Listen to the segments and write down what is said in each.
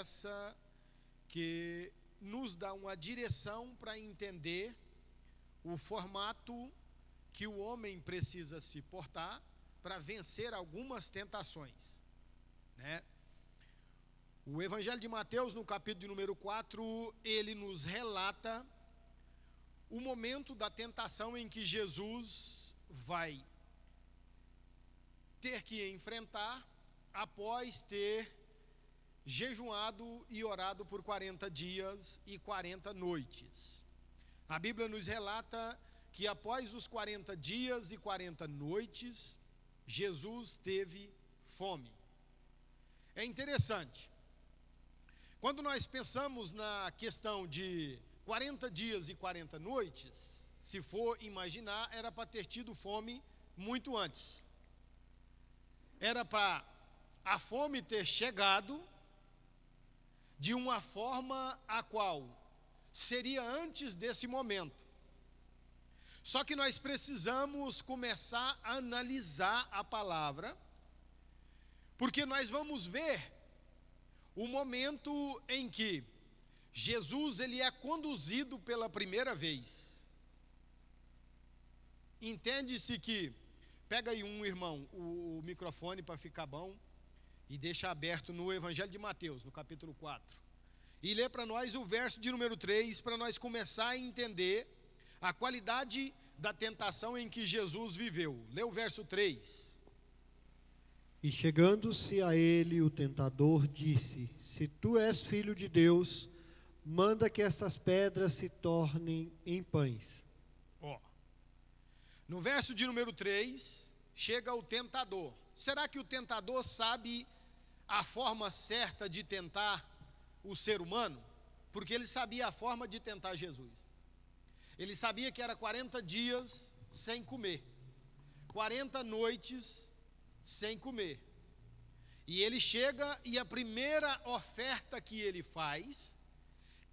promessa que nos dá uma direção para entender o formato que o homem precisa se portar para vencer algumas tentações, né? O Evangelho de Mateus, no capítulo de número 4, ele nos relata o momento da tentação em que Jesus vai ter que enfrentar após ter jejuado e orado por 40 dias e 40 noites. A Bíblia nos relata que após os 40 dias e 40 noites, Jesus teve fome. É interessante. Quando nós pensamos na questão de 40 dias e 40 noites, se for imaginar, era para ter tido fome muito antes. Era para a fome ter chegado de uma forma a qual seria antes desse momento. Só que nós precisamos começar a analisar a palavra, porque nós vamos ver o momento em que Jesus ele é conduzido pela primeira vez. Entende-se que, pega aí um irmão, o microfone para ficar bom, e deixa aberto no Evangelho de Mateus, no capítulo 4. E lê para nós o verso de número 3, para nós começar a entender a qualidade da tentação em que Jesus viveu. Lê o verso 3. E chegando-se a ele, o tentador disse: Se tu és filho de Deus, manda que estas pedras se tornem em pães. No verso de número 3, chega o tentador. Será que o tentador sabe a forma certa de tentar o ser humano? Porque ele sabia a forma de tentar Jesus. Ele sabia que era 40 dias sem comer, 40 noites sem comer. E ele chega e a primeira oferta que ele faz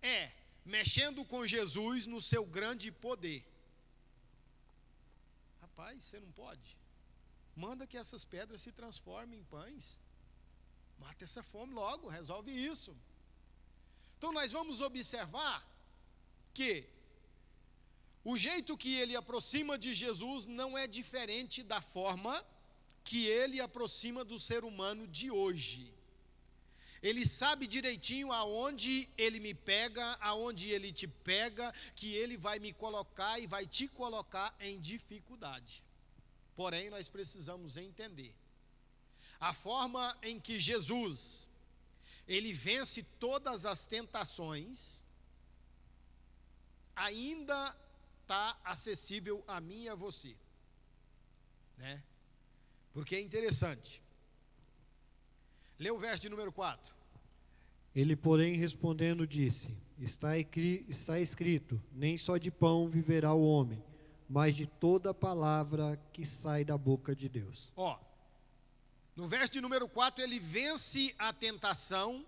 é mexendo com Jesus no seu grande poder. Rapaz, você não pode. Manda que essas pedras se transformem em pães. Mata essa fome logo, resolve isso. Então nós vamos observar que o jeito que ele aproxima de Jesus não é diferente da forma que ele aproxima do ser humano de hoje. Ele sabe direitinho aonde ele me pega, aonde ele te pega, que ele vai me colocar e vai te colocar em dificuldade. Porém, nós precisamos entender a forma em que Jesus, ele vence todas as tentações, ainda está acessível a mim e a você, né? Porque é interessante. Lê o verso de número 4. Ele, porém, respondendo, disse: Está escrito, nem só de pão viverá o homem, mas de toda palavra que sai da boca de Deus. No verso de número 4, ele vence a tentação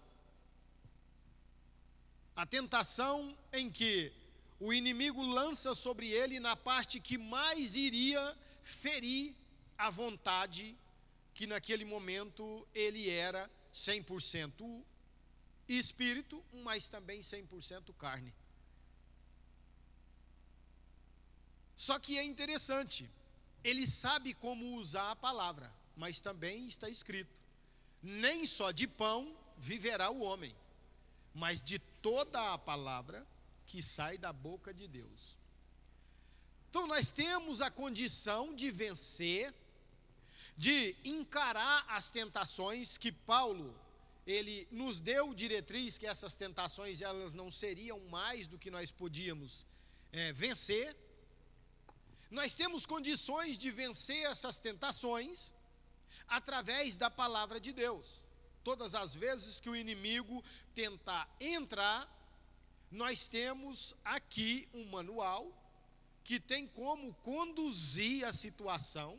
em que o inimigo lança sobre ele na parte que mais iria ferir a vontade, que naquele momento ele era 100% espírito, mas também 100% carne. Só que é interessante, ele sabe como usar a palavra, mas também está escrito: nem só de pão viverá o homem, mas de toda a palavra que sai da boca de Deus. Então nós temos a condição de vencer, de encarar as tentações que Paulo, ele nos deu diretriz que essas tentações elas não seriam mais do que nós podíamos vencer. Nós temos condições de vencer essas tentações através da palavra de Deus. Todas as vezes que o inimigo tentar entrar, nós temos aqui um manual que tem como conduzir a situação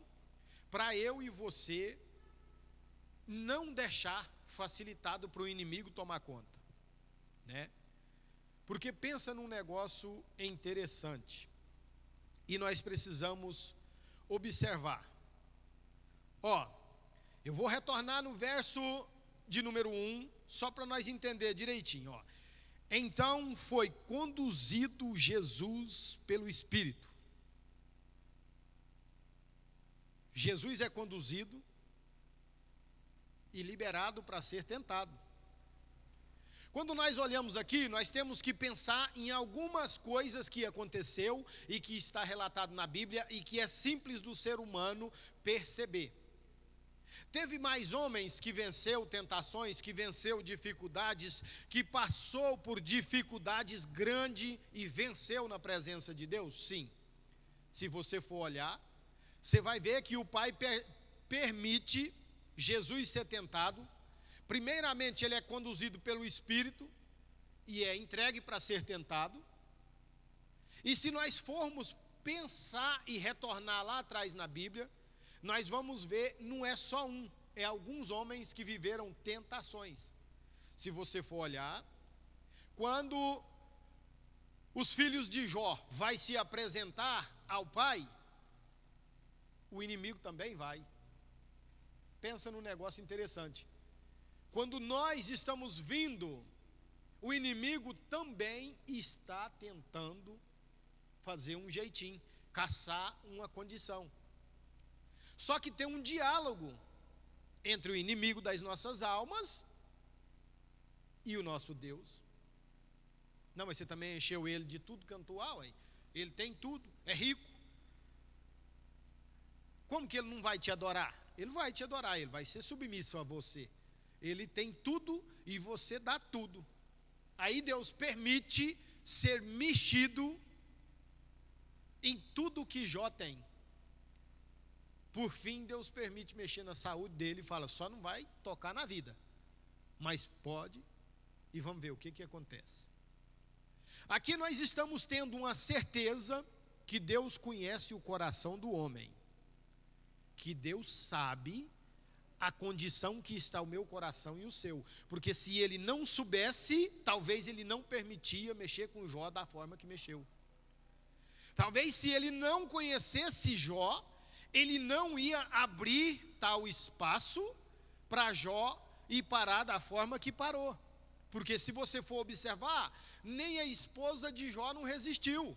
para eu e você não deixar facilitado para o inimigo tomar conta, né? Porque pensa num negócio interessante e nós precisamos observar. Eu vou retornar no verso de número 1, só para nós entender direitinho, ó. Então foi conduzido Jesus pelo Espírito. Jesus é conduzido e liberado para ser tentado. Quando nós olhamos aqui, nós temos que pensar em algumas coisas que aconteceu e que está relatado na Bíblia e que é simples do ser humano perceber. Teve mais homens que venceu tentações, que venceu dificuldades, que passou por dificuldades grandes e venceu na presença de Deus? Sim. Se você for olhar, você vai ver que o Pai permite Jesus ser tentado. Primeiramente, ele é conduzido pelo Espírito e é entregue para ser tentado. E se nós formos pensar e retornar lá atrás na Bíblia, nós vamos ver, não é só um, é alguns homens que viveram tentações. Se você for olhar, quando os filhos de Jó vai se apresentar ao pai, o inimigo também vai. Pensa num negócio interessante. Quando nós estamos vindo, o inimigo também está tentando fazer um jeitinho, caçar uma condição. Só que tem um diálogo entre o inimigo das nossas almas e o nosso Deus. Não, mas você também encheu ele de tudo cantual, hein? Ele tem tudo, é rico. Como que ele não vai te adorar? Ele vai te adorar, ele vai ser submisso a você. Ele tem tudo e você dá tudo. Aí Deus permite ser mexido em tudo que Jó tem. Por fim, Deus permite mexer na saúde dele e fala, só não vai tocar na vida. Mas pode, e vamos ver o que acontece. Aqui nós estamos tendo uma certeza que Deus conhece o coração do homem. Que Deus sabe a condição que está o meu coração e o seu. Porque se ele não soubesse, talvez ele não permitia mexer com Jó da forma que mexeu. Talvez se ele não conhecesse Jó, ele não ia abrir tal espaço para Jó ir parar da forma que parou. Porque se você for observar, nem a esposa de Jó não resistiu.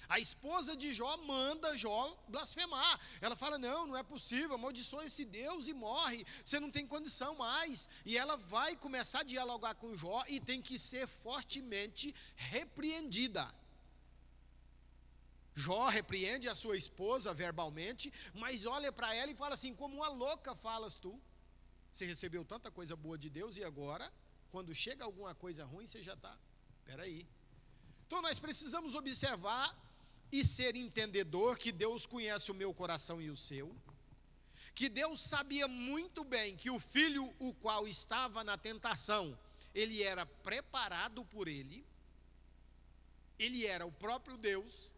A esposa de Jó manda Jó blasfemar. Ela fala, não é possível, amaldiçoa esse Deus e morre, você não tem condição mais. E ela vai começar a dialogar com Jó e tem que ser fortemente repreendida. Jó repreende a sua esposa verbalmente, mas olha para ela e fala assim, como uma louca falas tu. Você recebeu tanta coisa boa de Deus e agora, quando chega alguma coisa ruim, você já está, peraí. Então nós precisamos observar e ser entendedor que Deus conhece o meu coração e o seu, que Deus sabia muito bem que o filho o qual estava na tentação, ele era preparado por ele era o próprio Deus,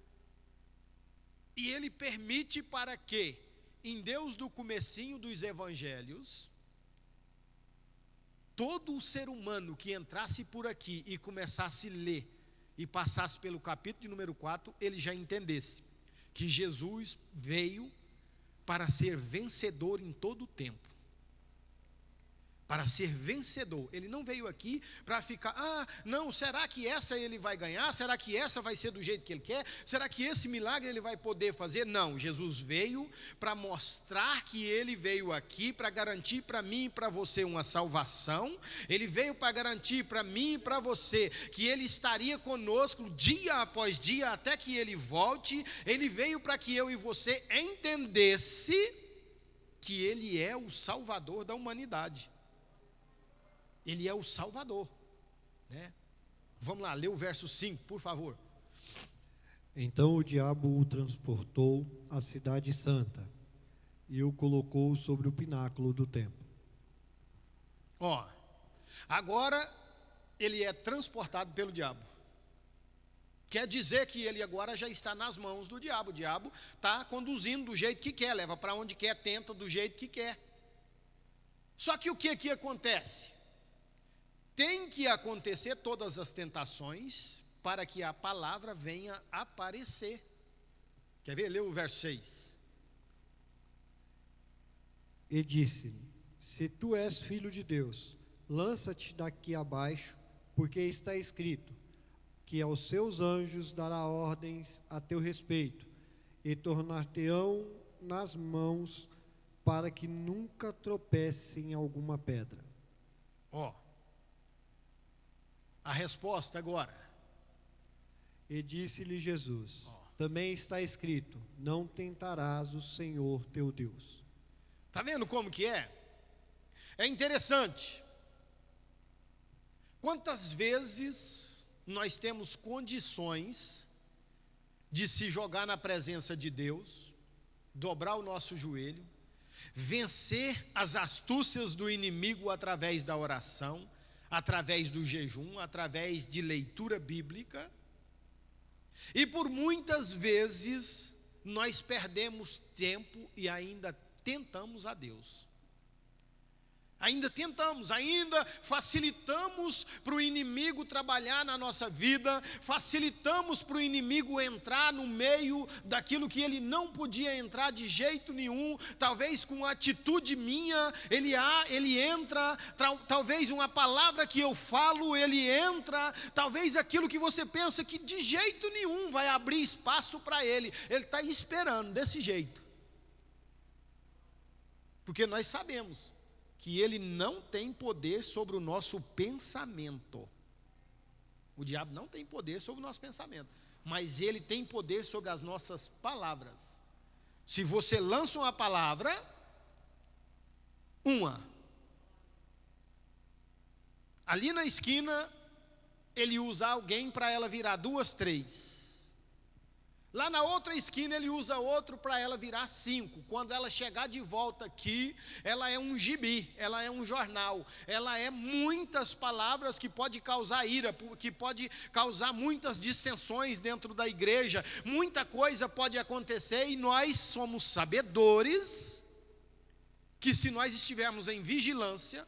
e ele permite para que, em Deus do comecinho dos evangelhos, todo o ser humano que entrasse por aqui e começasse a ler, e passasse pelo capítulo de número 4, ele já entendesse que Jesus veio para ser vencedor em todo o tempo. Para ser vencedor. Ele não veio aqui para ficar, não, será que essa ele vai ganhar? Será que essa vai ser do jeito que ele quer? Será que esse milagre ele vai poder fazer? Não, Jesus veio para mostrar que ele veio aqui para garantir para mim e para você uma salvação. Ele veio para garantir para mim e para você que ele estaria conosco dia após dia até que ele volte. Ele veio para que eu e você entendesse que ele é o Salvador da humanidade. Ele é o Salvador, né? Vamos lá, lê o verso 5, por favor. Então o diabo o transportou à cidade santa e o colocou sobre o pináculo do templo. Agora ele é transportado pelo diabo. Quer dizer que ele agora já está nas mãos do diabo. O diabo está conduzindo do jeito que quer, leva para onde quer, tenta do jeito que quer. Só que o que acontece? Tem que acontecer todas as tentações para que a palavra venha aparecer. Quer ver? Lê o verso 6. E disse-lhe, se tu és filho de Deus, lança-te daqui abaixo, porque está escrito que aos seus anjos dará ordens a teu respeito, e tornar-te-ão nas mãos, para que nunca tropece em alguma pedra. Ó, a resposta agora. E disse-lhe Jesus: também está escrito: não tentarás o Senhor teu Deus. Está vendo como que é? É interessante. Quantas vezes nós temos condições de se jogar na presença de Deus, dobrar o nosso joelho, vencer as astúcias do inimigo através da oração, através do jejum, através de leitura bíblica, e por muitas vezes nós perdemos tempo e ainda tentamos a Deus. Ainda tentamos, ainda facilitamos para o inimigo trabalhar na nossa vida, facilitamos para o inimigo entrar no meio daquilo que ele não podia entrar de jeito nenhum. Talvez com atitude minha, ele entra, talvez uma palavra que eu falo, ele entra, talvez aquilo que você pensa que de jeito nenhum vai abrir espaço para ele está esperando desse jeito. Porque nós sabemos que ele não tem poder sobre o nosso pensamento. O diabo não tem poder sobre o nosso pensamento, mas ele tem poder sobre as nossas palavras. Se você lança uma palavra, ali na esquina, ele usa alguém para ela virar 2, 3. Lá na outra esquina ele usa outro para ela virar 5. Quando ela chegar de volta aqui, ela é um gibi, ela é um jornal, ela é muitas palavras que pode causar ira, que pode causar muitas dissensões dentro da igreja, muita coisa pode acontecer e nós somos sabedores que se nós estivermos em vigilância,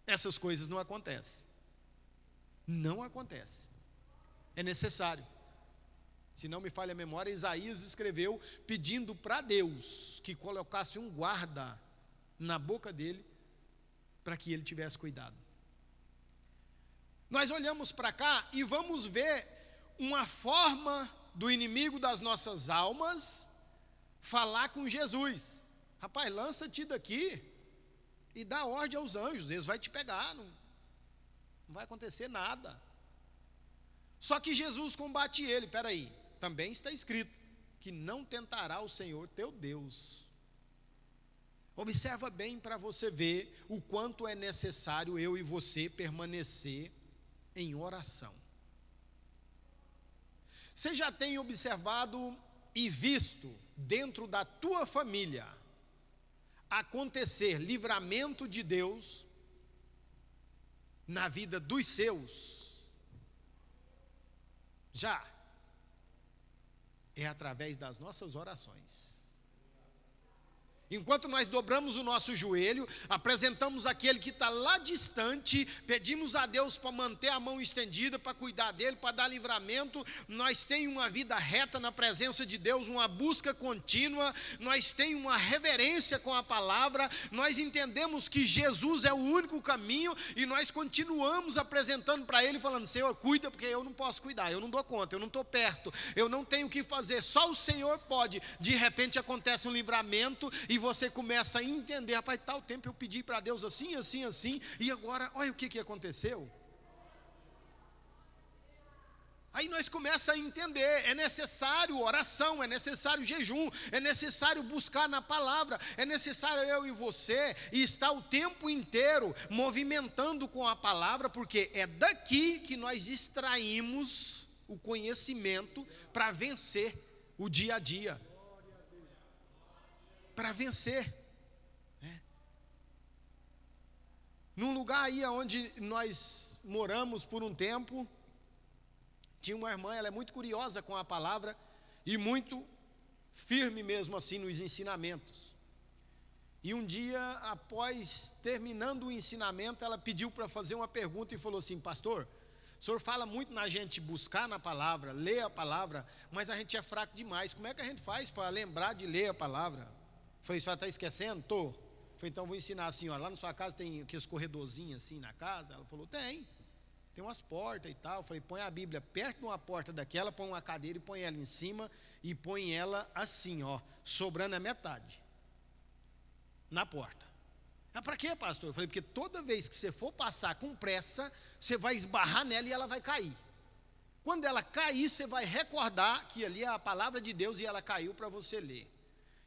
essas coisas não acontecem. Não acontece. É necessário. Se não me falha a memória, Isaías escreveu pedindo para Deus que colocasse um guarda na boca dele para que ele tivesse cuidado. Nós olhamos para cá e vamos ver uma forma do inimigo das nossas almas falar com Jesus. Rapaz, lança-te daqui e dá ordem aos anjos, eles vão te pegar, não vai acontecer nada. Só que Jesus combate ele. Peraí, também está escrito que não tentará o Senhor teu Deus. Observa bem para você ver o quanto é necessário eu e você permanecer em oração. Você já tem observado e visto dentro da tua família acontecer livramento de Deus na vida dos seus? Já. É através das nossas orações. Enquanto nós dobramos o nosso joelho, apresentamos aquele que está lá distante, pedimos a Deus para manter a mão estendida, para cuidar dele, para dar livramento, nós temos uma vida reta na presença de Deus, uma busca contínua, nós temos uma reverência com a palavra, nós entendemos que Jesus é o único caminho, e nós continuamos apresentando para ele, falando: Senhor, cuida, porque eu não posso cuidar, eu não dou conta, eu não estou perto, eu não tenho o que fazer, só o Senhor pode. De repente acontece um livramento, e você começa a entender: rapaz, tal tempo eu pedi para Deus assim, assim, assim, e agora, olha o que aconteceu. Aí nós começamos a entender, é necessário oração, é necessário jejum, é necessário buscar na palavra, é necessário eu e você estar o tempo inteiro movimentando com a palavra, porque é daqui que nós extraímos o conhecimento para vencer o dia a dia. Para vencer. Num lugar aí onde nós moramos por um tempo, tinha uma irmã, ela é muito curiosa com a palavra e muito firme mesmo assim nos ensinamentos. E um dia, após terminando o ensinamento, ela pediu para fazer uma pergunta e falou assim: pastor, o senhor fala muito na gente buscar na palavra, ler a palavra, mas a gente é fraco demais. Como é que a gente faz para lembrar de ler a palavra? Falei: a senhora está esquecendo? Estou. falei, então vou ensinar a senhora, lá na sua casa tem aqueles corredorzinhos assim na casa? Ela falou, tem umas portas e tal. Eu falei, põe a Bíblia perto de uma porta daquela, põe uma cadeira e põe ela em cima, e põe ela assim, ó, sobrando a metade, na porta. Ah, para quê, pastor? Eu falei, porque toda vez que você for passar com pressa, você vai esbarrar nela e ela vai cair. Quando ela cair, você vai recordar que ali é a palavra de Deus e ela caiu para você ler.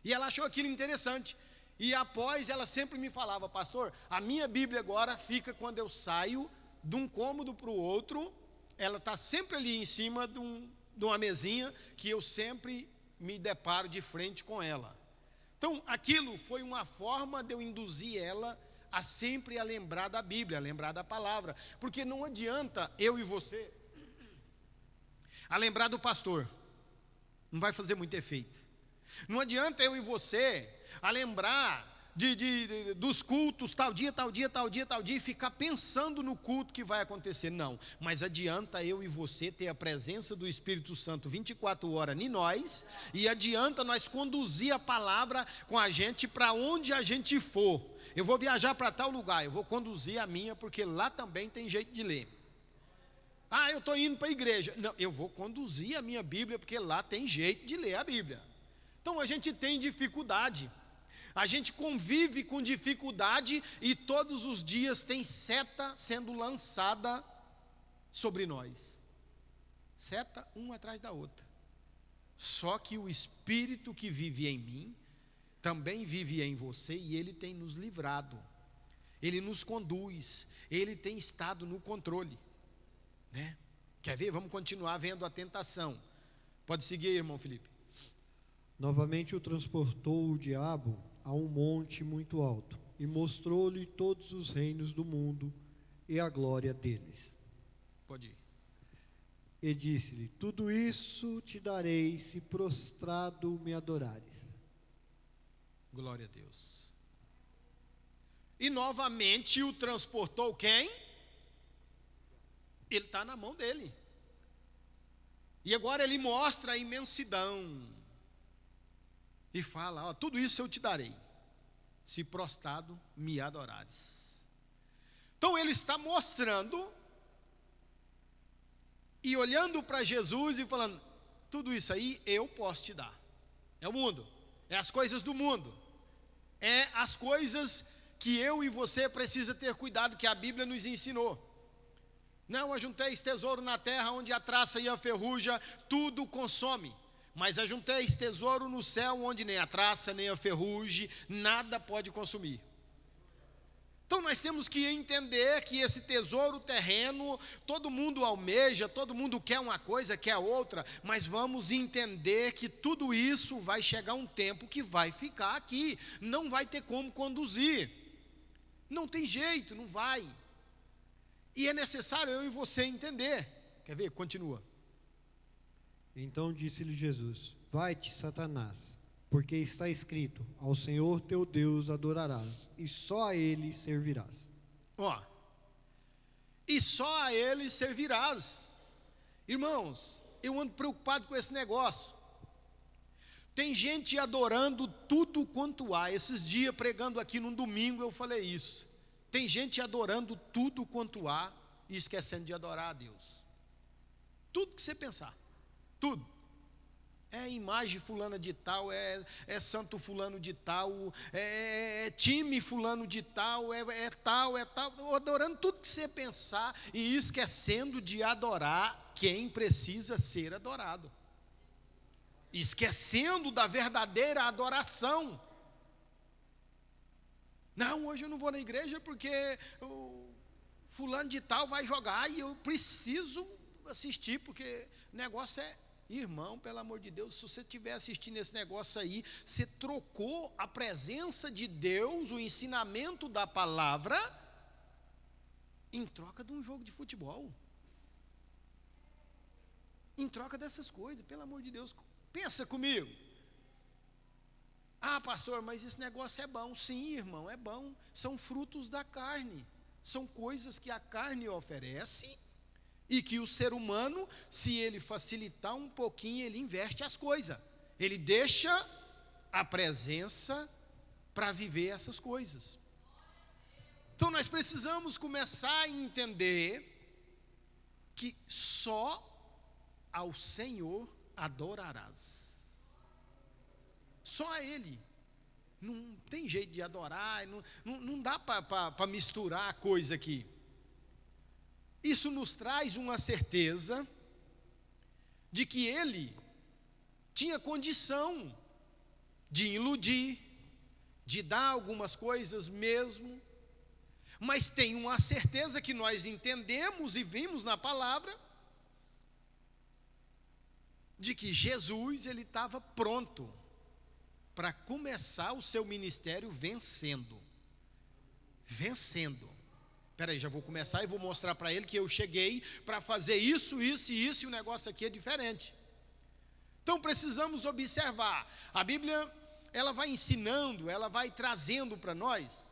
E ela achou aquilo interessante. E após, ela sempre me falava, pastor, a minha Bíblia agora fica quando eu saio de um cômodo para o outro, ela está sempre ali em cima de uma mesinha, que eu sempre me deparo de frente com ela. Então, aquilo foi uma forma de eu induzir ela a sempre a lembrar da Bíblia, a lembrar da palavra. Porque não adianta eu e você a lembrar do pastor, não vai fazer muito efeito. Não adianta eu e você a lembrar dos cultos, tal dia, e ficar pensando no culto que vai acontecer. Não, mas adianta eu e você ter a presença do Espírito Santo 24 horas em nós, e adianta nós conduzir a palavra com a gente para onde a gente for. Eu vou viajar para tal lugar, eu vou conduzir a minha, porque lá também tem jeito de ler. Ah, eu estou indo para a igreja. Não, eu vou conduzir a minha Bíblia, porque lá tem jeito de ler a Bíblia. Então a gente tem dificuldade, a gente convive com dificuldade, e todos os dias tem seta sendo lançada sobre nós. Seta uma atrás da outra. Só que o Espírito que vive em mim também vive em você, e ele tem nos livrado, ele nos conduz, ele tem estado no controle, né? Quer ver? Vamos continuar vendo a tentação. Pode seguir, irmão Felipe. Novamente o transportou o diabo a um monte muito alto, e mostrou-lhe todos os reinos do mundo e a glória deles. Pode ir. E disse-lhe, tudo isso te darei, se prostrado me adorares. Glória a Deus. E novamente o transportou quem? Ele está na mão dele. E agora ele mostra a imensidão. E fala, ó, tudo isso eu te darei, se prostrado me adorares. Então ele está mostrando e olhando para Jesus e falando, tudo isso aí eu posso te dar. É o mundo, é as coisas do mundo, é as coisas que eu e você precisa ter cuidado, que a Bíblia nos ensinou. Não ajunteis tesouro na terra, onde a traça e a ferrugem tudo consome. Mas ajunteis tesouro no céu, onde nem a traça, nem a ferrugem, nada pode consumir. Então nós temos que entender que esse tesouro terreno, todo mundo almeja, todo mundo quer uma coisa, quer outra, mas vamos entender que tudo isso vai chegar um tempo que vai ficar aqui, não vai ter como conduzir. Não tem jeito, não vai. E é necessário eu e você entender. Quer ver? Continua. Então disse-lhe Jesus, vai-te, Satanás, porque está escrito, ao Senhor teu Deus adorarás, e só a Ele servirás. Ó, e só a Ele servirás. Irmãos, eu ando preocupado com esse negócio. Tem gente adorando tudo quanto há. Esses dias, pregando aqui num domingo, eu falei isso. Tem gente adorando tudo quanto há e esquecendo de adorar a Deus. Tudo que você pensar. Tudo. É imagem fulana de tal, é santo fulano de tal, é time fulano de tal, é tal, adorando tudo que você pensar e esquecendo de adorar quem precisa ser adorado. Esquecendo da verdadeira adoração. Não, hoje eu não vou na igreja porque o fulano de tal vai jogar e eu preciso assistir, porque o negócio é... Irmão, pelo amor de Deus, se você estiver assistindo esse negócio aí, você trocou a presença de Deus, o ensinamento da palavra, em troca de um jogo de futebol. Em troca dessas coisas, pelo amor de Deus, pensa comigo. Ah, pastor, mas esse negócio é bom. Sim, irmão, é bom. São frutos da carne. São coisas que a carne oferece e que o ser humano, se ele facilitar um pouquinho, ele investe as coisas. Ele deixa a presença para viver essas coisas. Então nós precisamos começar a entender que só ao Senhor adorarás. Só a Ele. Não tem jeito de adorar, não dá para misturar a coisa aqui. Isso nos traz uma certeza de que Ele tinha condição de iludir, de dar algumas coisas mesmo, mas tem uma certeza que nós entendemos e vimos na palavra, de que Jesus, ele estava pronto para começar o seu ministério vencendo. Espera aí, já vou começar e vou mostrar para ele que eu cheguei para fazer isso, isso e isso, e o negócio aqui é diferente. Então precisamos observar. A Bíblia, ela vai ensinando, ela vai trazendo para nós.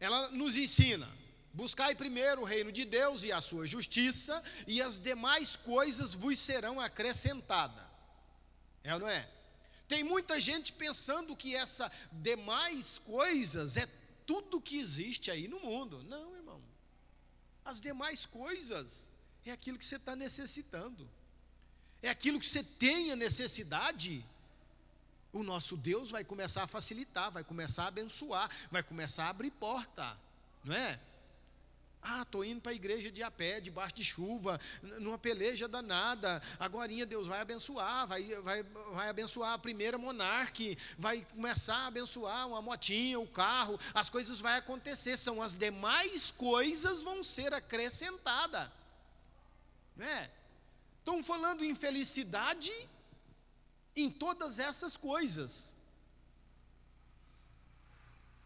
Ela nos ensina: buscai primeiro o reino de Deus e a sua justiça, e as demais coisas vos serão acrescentadas. É ou não é? Tem muita gente pensando que essas demais coisas é tudo que existe aí no mundo. Não, irmão. As demais coisas é aquilo que você está necessitando. É aquilo que você tem a necessidade. O nosso Deus vai começar a facilitar, vai começar a abençoar, vai começar a abrir porta, não é? Estou indo para a igreja de a pé, debaixo de chuva, numa peleja danada. Agorinha Deus vai abençoar, vai abençoar a primeira Monark, vai começar a abençoar uma motinha, o carro, as coisas vão acontecer, são as demais coisas vão ser acrescentadas, não é? Estão falando em felicidade em todas essas coisas,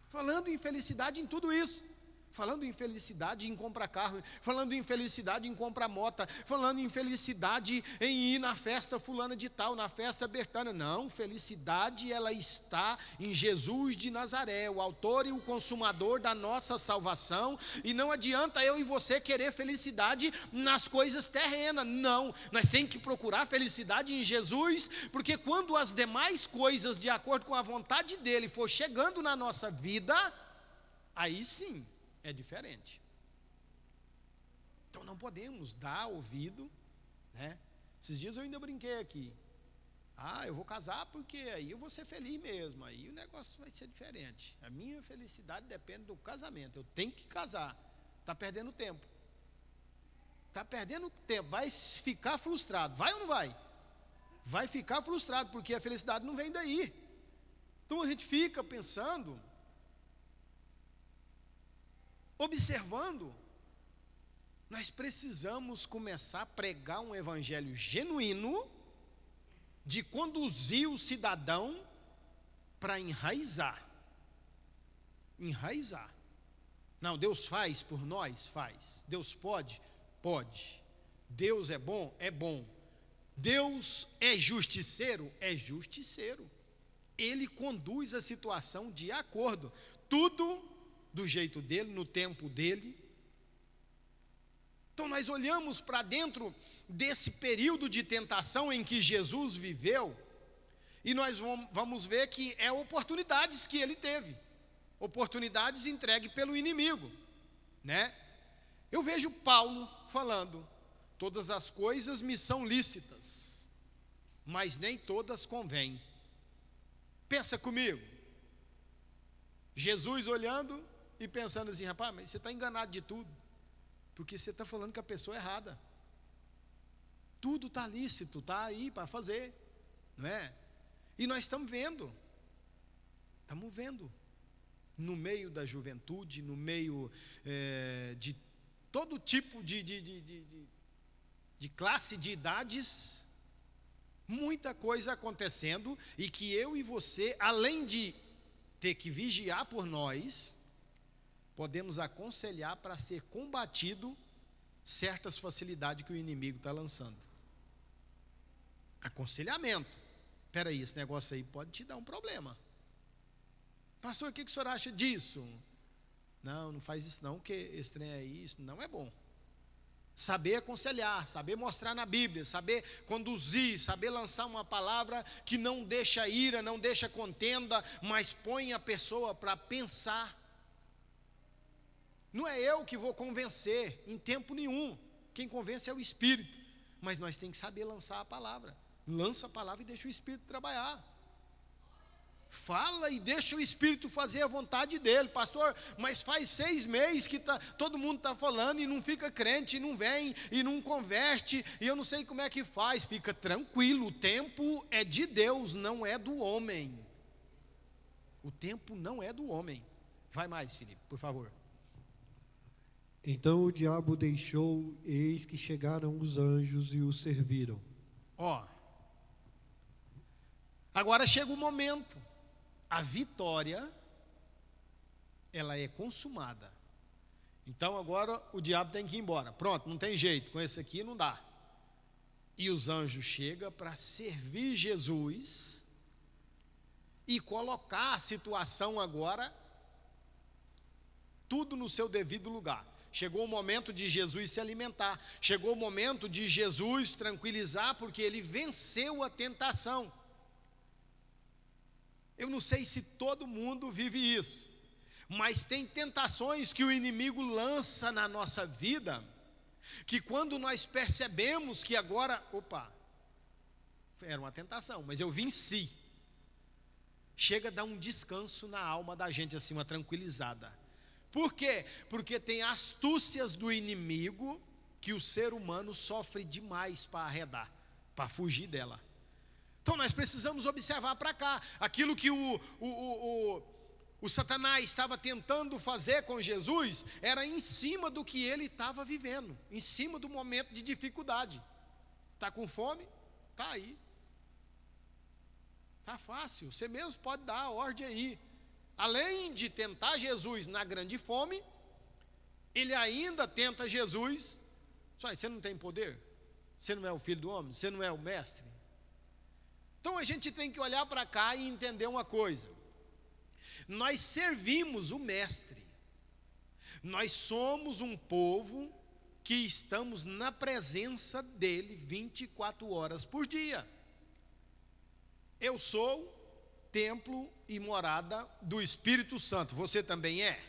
falando em felicidade em tudo isso, falando em felicidade em comprar carro, falando em felicidade em comprar moto, falando em felicidade em ir na festa fulana de tal, na festa bertana. Não, felicidade ela está em Jesus de Nazaré, o autor e o consumador da nossa salvação, e não adianta eu e você querer felicidade nas coisas terrenas. Não, nós temos que procurar felicidade em Jesus, porque quando as demais coisas, de acordo com a vontade dele, for chegando na nossa vida, aí sim é diferente. Então não podemos dar ouvido, né? Esses dias eu ainda brinquei aqui. Eu vou casar porque aí eu vou ser feliz mesmo. Aí o negócio vai ser diferente. A minha felicidade depende do casamento. Eu tenho que casar. Está perdendo tempo. Está perdendo tempo. Vai ficar frustrado. Vai ou não vai? Vai ficar frustrado, porque a felicidade não vem daí. Então a gente fica pensando, observando. Nós precisamos começar a pregar um evangelho genuíno, de conduzir o cidadão para enraizar. Não, Deus faz por nós? Faz. Deus pode? Pode. Deus é bom? É bom. Deus é justiceiro? É justiceiro. Ele conduz a situação de acordo, tudo do jeito dele, no tempo dele. Então nós olhamos para dentro desse período de tentação em que Jesus viveu, e nós vamos ver que é oportunidades que ele teve, oportunidades entregues pelo inimigo, né? Eu vejo Paulo falando: todas as coisas me são lícitas, mas nem todas convêm. Pensa comigo, Jesus olhando e pensando assim: rapaz, mas você está enganado de tudo, porque você está falando com a pessoa errada. Tudo está lícito, está aí para fazer, não é? E nós estamos vendo, no meio da juventude, no meio de todo tipo de classe de idades, muita coisa acontecendo, e que eu e você, além de ter que vigiar por nós, podemos aconselhar para ser combatido certas facilidades que o inimigo está lançando. Aconselhamento. Espera aí, esse negócio aí pode te dar um problema. Pastor, o que o senhor acha disso? Não faz isso não, porque esse trem aí, isso não é bom. Saber aconselhar, saber mostrar na Bíblia, saber conduzir, saber lançar uma palavra que não deixa ira, não deixa contenda, mas põe a pessoa para pensar. Não é eu que vou convencer, em tempo nenhum. Quem convence é o Espírito. Mas nós temos que saber lançar a palavra. Lança a palavra e deixa o Espírito trabalhar. Fala e deixa o Espírito fazer a vontade dele. Pastor, mas faz 6 meses que todo mundo está falando e não fica crente, e não vem, e não converte, e eu não sei como é que faz. Fica tranquilo, o tempo é de Deus, não é do homem. O tempo não é do homem. Vai mais, Felipe, por favor. Então o diabo deixou, eis que chegaram os anjos e o serviram. Agora chega o momento. A vitória, ela é consumada. Então agora o diabo tem que ir embora. Pronto, não tem jeito, com esse aqui não dá. E os anjos chegam para servir Jesus e colocar a situação agora, tudo no seu devido lugar. Chegou o momento de Jesus se alimentar. Chegou o momento de Jesus tranquilizar, porque ele venceu a tentação. Eu não sei se todo mundo vive isso, mas tem tentações que o inimigo lança na nossa vida, que quando nós percebemos que agora, era uma tentação, mas eu venci, chega a dar um descanso na alma da gente, assim, uma tranquilizada. Por quê? Porque tem astúcias do inimigo que o ser humano sofre demais para arredar, para fugir dela. Então nós precisamos observar para cá, aquilo que o Satanás estava tentando fazer com Jesus, era em cima do que ele estava vivendo, em cima do momento de dificuldade. Está com fome? Está aí. Está fácil, você mesmo pode dar a ordem aí. Além de tentar Jesus na grande fome, ele ainda tenta Jesus. Você não tem poder? Você não é o filho do homem? Você não é o mestre? Então a gente tem que olhar para cá e entender uma coisa. Nós servimos o mestre. Nós somos um povo que estamos na presença dele 24 horas por dia. Eu sou templo e morada do Espírito Santo. Você também é?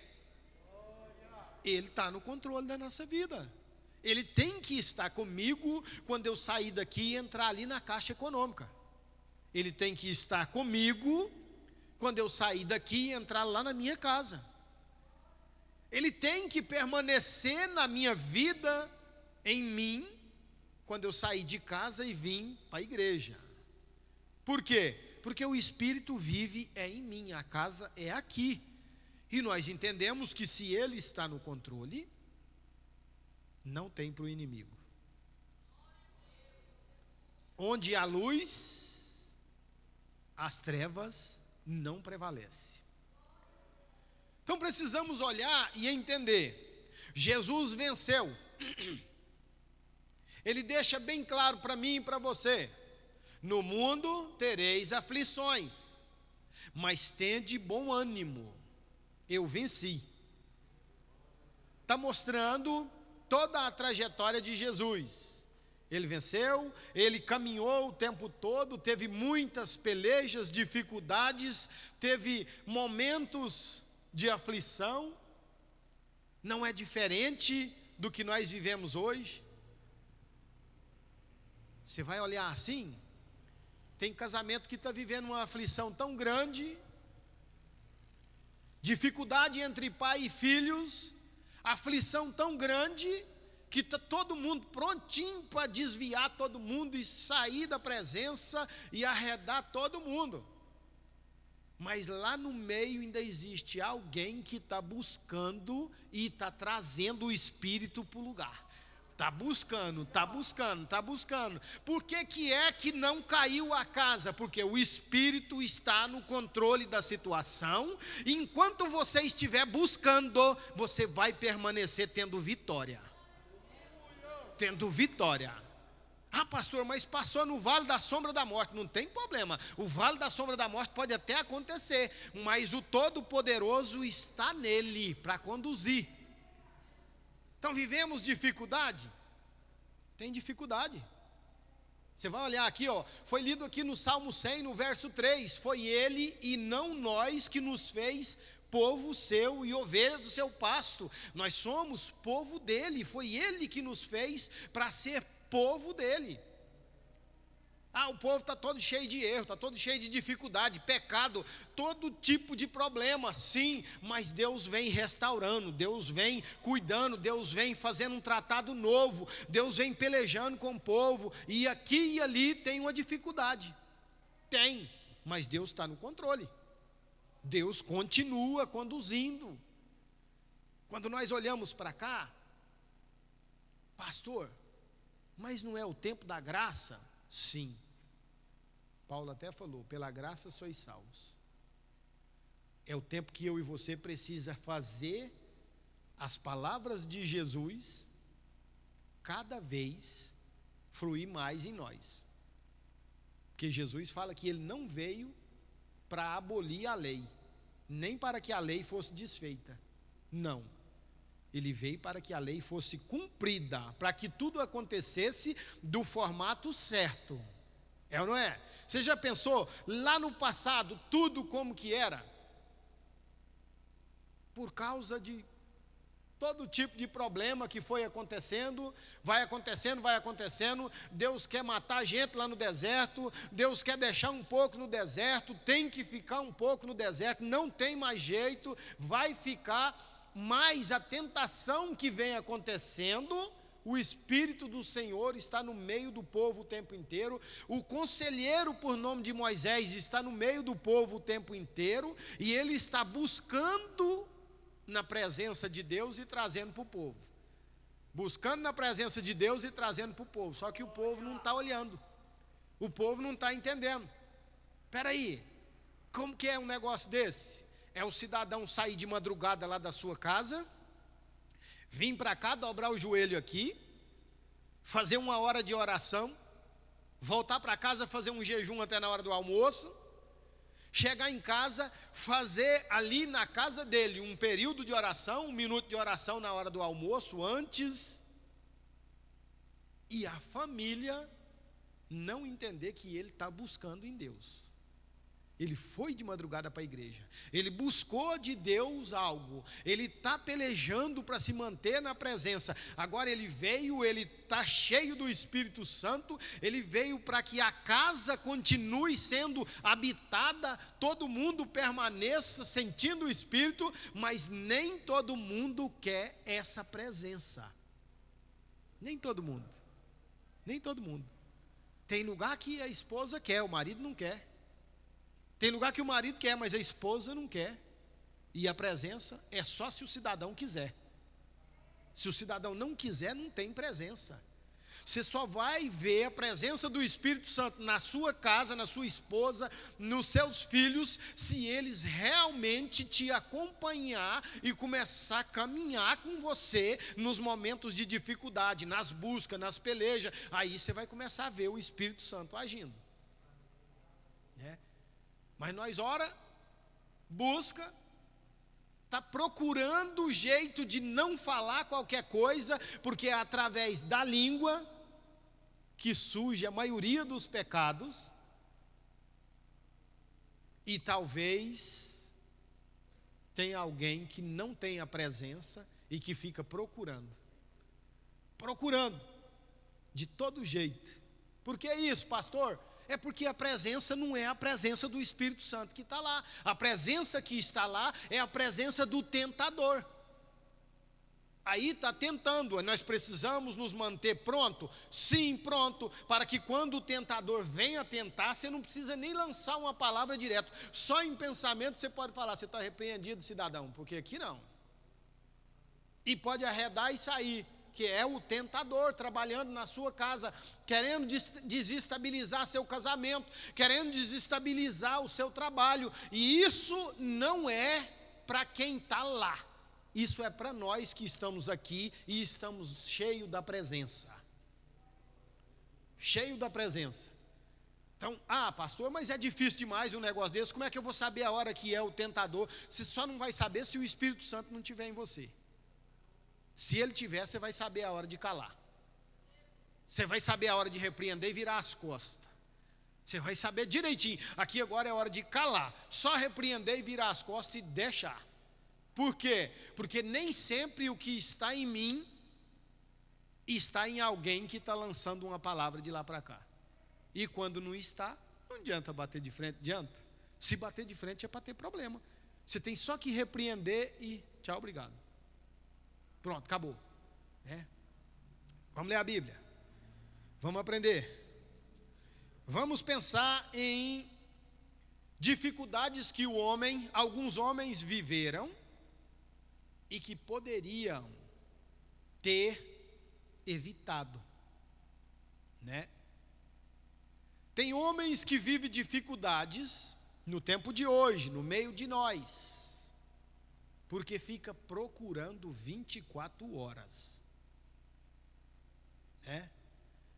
Ele está no controle da nossa vida. Ele tem que estar comigo quando eu sair daqui e entrar ali na Caixa Econômica. Ele tem que estar comigo quando eu sair daqui e entrar lá na minha casa. Ele tem que permanecer na minha vida, em mim, quando eu sair de casa e vim para a igreja. Por quê? Porque o Espírito vive em mim, a casa é aqui. E nós entendemos que se ele está no controle, não tem para o inimigo. Onde há luz, as trevas não prevalecem. Então precisamos olhar e entender. Jesus venceu. Ele deixa bem claro para mim e para você: no mundo tereis aflições, mas tende bom ânimo, eu venci. Está mostrando toda a trajetória de Jesus. Ele venceu, ele caminhou o tempo todo, teve muitas pelejas, dificuldades, teve momentos de aflição. Não é diferente do que nós vivemos hoje. Você vai olhar assim, tem casamento que está vivendo uma aflição tão grande, dificuldade entre pai e filhos, aflição tão grande, que está todo mundo prontinho para desviar todo mundo e sair da presença e arredar todo mundo. Mas lá no meio ainda existe alguém que está buscando e está trazendo o Espírito para o lugar. Está buscando, está buscando, está buscando. Por que é que não caiu a casa? Porque o Espírito está no controle da situação. E enquanto você estiver buscando, você vai permanecer tendo vitória. Tendo vitória. Pastor, mas passou no vale da sombra da morte. Não tem problema. O vale da sombra da morte pode até acontecer, mas o Todo-Poderoso está nele para conduzir. Então vivemos dificuldade? Tem dificuldade. Você vai olhar aqui, ó, foi lido aqui no Salmo 100, no verso 3, foi ele e não nós que nos fez povo seu e ovelha do seu pasto. Nós somos povo dele, foi ele que nos fez para ser povo dele. Ah, o povo está todo cheio de erro, está todo cheio de dificuldade, pecado, todo tipo de problema, sim, mas Deus vem restaurando, Deus vem cuidando, Deus vem fazendo um tratado novo, Deus vem pelejando com o povo, e aqui e ali tem uma dificuldade, tem, mas Deus está no controle, Deus continua conduzindo. Quando nós olhamos para cá, pastor, mas não é o tempo da graça? Sim. Paulo até falou, pela graça sois salvos. É o tempo que eu e você precisa fazer as palavras de Jesus cada vez fluir mais em nós. Porque Jesus fala que ele não veio para abolir a lei, nem para que a lei fosse desfeita. Não. Ele veio para que a lei fosse cumprida, para que tudo acontecesse do formato certo. É ou não é? Você já pensou lá no passado tudo como que era? Por causa de todo tipo de problema que foi acontecendo, vai acontecendo, Deus quer matar a gente lá no deserto, Deus quer deixar um pouco no deserto, tem que ficar um pouco no deserto, não tem mais jeito, vai ficar, mas a tentação que vem acontecendo, o Espírito do Senhor está no meio do povo o tempo inteiro, o conselheiro por nome de Moisés está no meio do povo o tempo inteiro, e ele está buscando na presença de Deus e trazendo para o povo, buscando na presença de Deus e trazendo para o povo, só que o povo não está olhando, o povo não está entendendo. Espera aí, como que é um negócio desse? É o cidadão sair de madrugada lá da sua casa, vir para cá, dobrar o joelho aqui, fazer 1 hora de oração, voltar para casa, fazer um jejum até na hora do almoço, chegar em casa, fazer ali na casa dele um período de oração, 1 minuto de oração na hora do almoço, antes, e a família não entender que ele está buscando em Deus. Ele foi de madrugada para a igreja, ele buscou de Deus algo, ele está pelejando para se manter na presença, agora ele veio, ele está cheio do Espírito Santo, ele veio para que a casa continue sendo habitada, todo mundo permaneça sentindo o Espírito, mas nem todo mundo quer essa presença, nem todo mundo, tem lugar que a esposa quer, o marido não quer. Tem lugar que o marido quer, mas a esposa não quer. E a presença é só se o cidadão quiser. Se o cidadão não quiser, não tem presença. Você só vai ver a presença do Espírito Santo na sua casa, na sua esposa, nos seus filhos, se eles realmente te acompanhar e começar a caminhar com você nos momentos de dificuldade, nas buscas, nas pelejas. Aí você vai começar a ver o Espírito Santo agindo. Mas nós ora, busca, está procurando o jeito de não falar qualquer coisa, porque é através da língua que surge a maioria dos pecados, e talvez tenha alguém que não tem a presença e que fica procurando, de todo jeito. Por que isso, pastor? É porque a presença não é a presença do Espírito Santo que está lá. A presença que está lá é a presença do tentador. Aí está tentando, nós precisamos nos manter pronto? Sim, pronto, para que quando o tentador venha tentar, você não precisa nem lançar uma palavra direto. Só em pensamento você pode falar, você está repreendido, cidadão, porque aqui não. E pode arredar e sair, que é o tentador trabalhando na sua casa, querendo desestabilizar seu casamento, querendo desestabilizar o seu trabalho, e isso não é para quem está lá, isso é para nós que estamos aqui e estamos cheios da presença. Então, pastor, mas é difícil demais um negócio desse, como é que eu vou saber a hora que é o tentador? Você só não vai saber se o Espírito Santo não estiver em você. Se ele tiver, você vai saber a hora de calar. Você vai saber a hora de repreender e virar as costas. Você vai saber direitinho. Aqui agora é hora de calar. Só repreender e virar as costas e deixar. Por quê? Porque nem sempre o que está em mim está em alguém que está lançando uma palavra de lá para cá. E quando não está, não adianta bater de frente, adianta. Se bater de frente é para ter problema. Você tem só que repreender e tchau, obrigado. Pronto, acabou. Vamos ler a Bíblia. Vamos aprender. Vamos pensar em dificuldades que alguns homens viveram e que poderiam ter evitado, né? Tem homens que vivem dificuldades no tempo de hoje, no meio de nós, porque fica procurando 24 horas, né?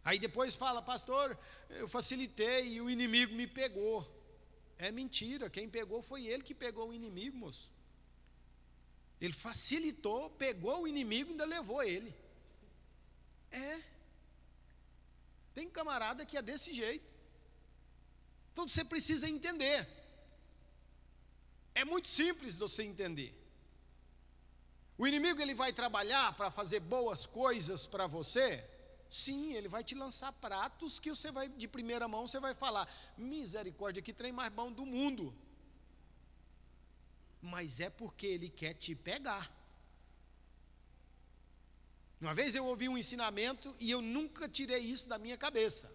Aí depois fala, pastor, eu facilitei e o inimigo me pegou. É mentira, quem pegou foi ele que pegou o inimigo, moço. Ele facilitou, pegou o inimigo e ainda levou ele. Tem camarada que é desse jeito. Então você precisa entender. É muito simples de você entender. O inimigo ele vai trabalhar para fazer boas coisas para você? Sim, ele vai te lançar pratos que você vai, de primeira mão, você vai falar, misericórdia, que trem mais bom do mundo. Mas é porque ele quer te pegar. Uma vez eu ouvi um ensinamento e eu nunca tirei isso da minha cabeça.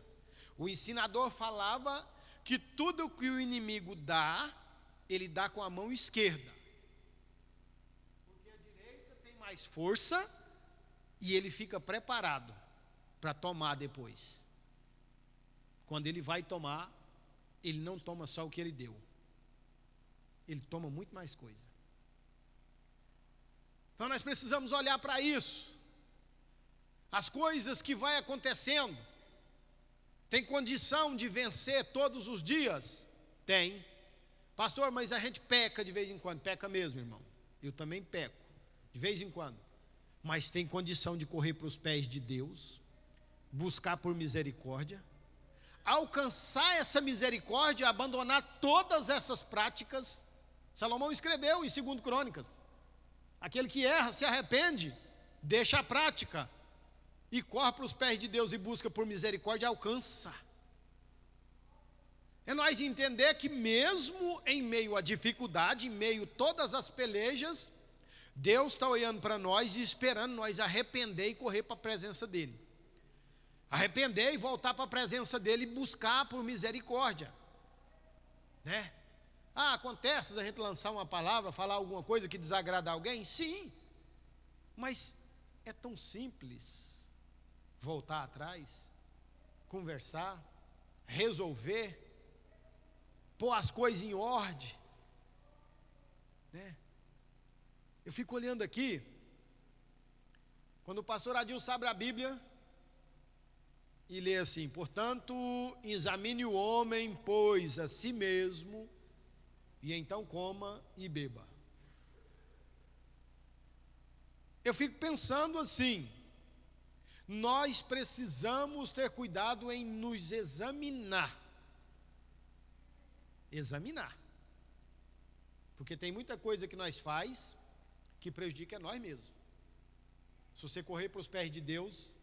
O ensinador falava que tudo que o inimigo dá, ele dá com a mão esquerda. Porque a direita tem mais força e ele fica preparado para tomar depois. Quando ele vai tomar, ele não toma só o que ele deu. Ele toma muito mais coisa. Então nós precisamos olhar para isso. As coisas que vai acontecendo. Tem condição de vencer todos os dias? Tem. Pastor, mas a gente peca de vez em quando. Peca mesmo, irmão. Eu também peco, de vez em quando. Mas tem condição de correr para os pés de Deus, buscar por misericórdia, alcançar essa misericórdia, abandonar todas essas práticas. Salomão escreveu em 2 Crônicas, aquele que erra, se arrepende, deixa a prática e corre para os pés de Deus e busca por misericórdia, alcança. É nós entender que mesmo em meio à dificuldade, em meio a todas as pelejas, Deus está olhando para nós e esperando nós arrepender e correr para a presença dEle. Arrepender e voltar para a presença dEle e buscar por misericórdia, né? Acontece da gente lançar uma palavra, falar alguma coisa que desagrada alguém? Sim, mas é tão simples voltar atrás, conversar, resolver, pôr as coisas em ordem, né? Eu fico olhando aqui, quando o pastor Adilson abre a Bíblia e lê assim: portanto, examine o homem, pois, a si mesmo, e então coma e beba. Eu fico pensando assim, nós precisamos ter cuidado em nos examinar. Examinar. Porque tem muita coisa que nós faz que prejudica nós mesmos. Se você correr para os pés de Deus,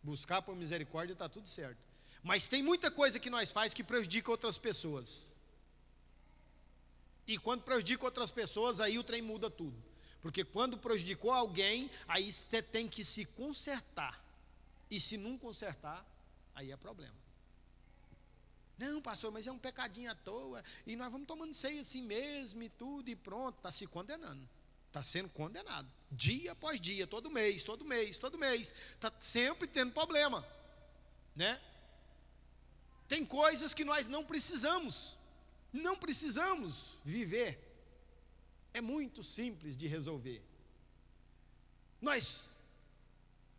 buscar por misericórdia, está tudo certo. Mas tem muita coisa que nós faz que prejudica outras pessoas. E quando prejudica outras pessoas, aí o trem muda tudo. Porque quando prejudicou alguém, aí você tem que se consertar. E se não consertar, aí é problema. Não, pastor, mas é um pecadinho à toa, e nós vamos tomando ceia assim mesmo e tudo, e pronto, está se condenando. Está sendo condenado. Dia após dia, todo mês, está sempre tendo problema, né? Tem coisas que nós não precisamos viver. É muito simples de resolver. Nós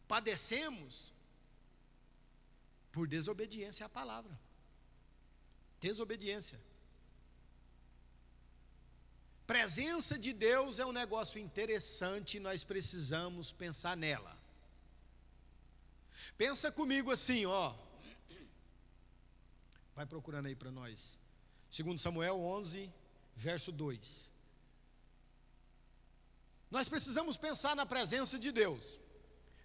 padecemos por desobediência à palavra. Desobediência. Presença de Deus é um negócio interessante e nós precisamos pensar nela. Pensa comigo assim, ó. Vai procurando aí para nós. 2 Samuel 11, verso 2. Nós precisamos pensar na presença de Deus.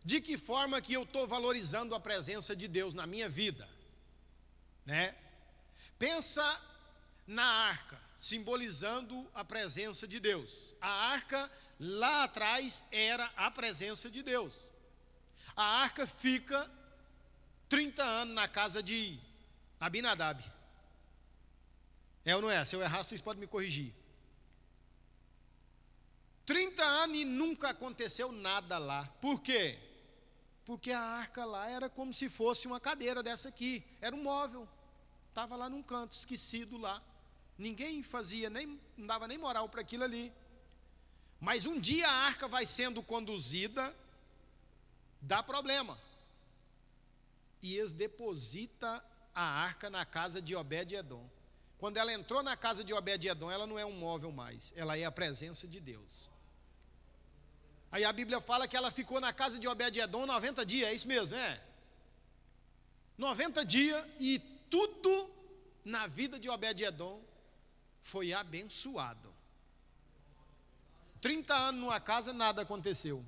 De que forma que eu estou valorizando a presença de Deus na minha vida, né? Pensa na arca, simbolizando a presença de Deus. A arca lá atrás era a presença de Deus. A arca fica 30 anos na casa de Abinadab. É ou não é? Se eu errar, vocês podem me corrigir. 30 anos e nunca aconteceu nada lá. Por quê? Porque a arca lá era como se fosse uma cadeira dessa aqui. Era um móvel. Estava lá num canto, esquecido lá. Ninguém fazia, não dava nem moral para aquilo ali. Mas um dia a arca vai sendo conduzida, dá problema. E eles depositam a arca na casa de Obed-edom. Quando ela entrou na casa de Obed-edom, ela não é um móvel mais, ela é a presença de Deus. Aí a Bíblia fala que ela ficou na casa de Obed-edom 90 dias, é isso mesmo, né? 90 dias e tudo na vida de Obed-edom foi abençoado. 30 anos numa casa, nada aconteceu.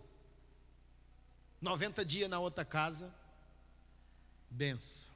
90 dias na outra casa, benção.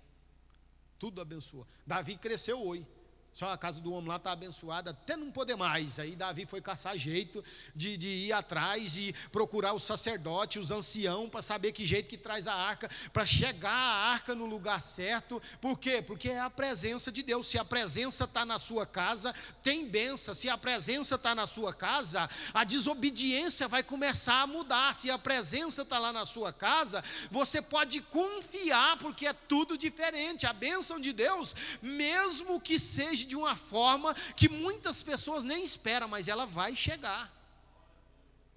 Tudo abençoou. Davi cresceu hoje. Só a casa do homem lá está abençoada até não poder mais. Aí Davi foi caçar jeito de ir atrás e procurar o sacerdote, os anciãos, para saber que jeito que traz a arca, para chegar a arca no lugar certo. Por quê? Porque é a presença de Deus. Se a presença está na sua casa, tem bênção. Se a presença está na sua casa, a desobediência vai começar a mudar. Se a presença está lá na sua casa, você pode confiar, porque é tudo diferente. A bênção de Deus, mesmo que seja de uma forma que muitas pessoas nem esperam, mas ela vai chegar.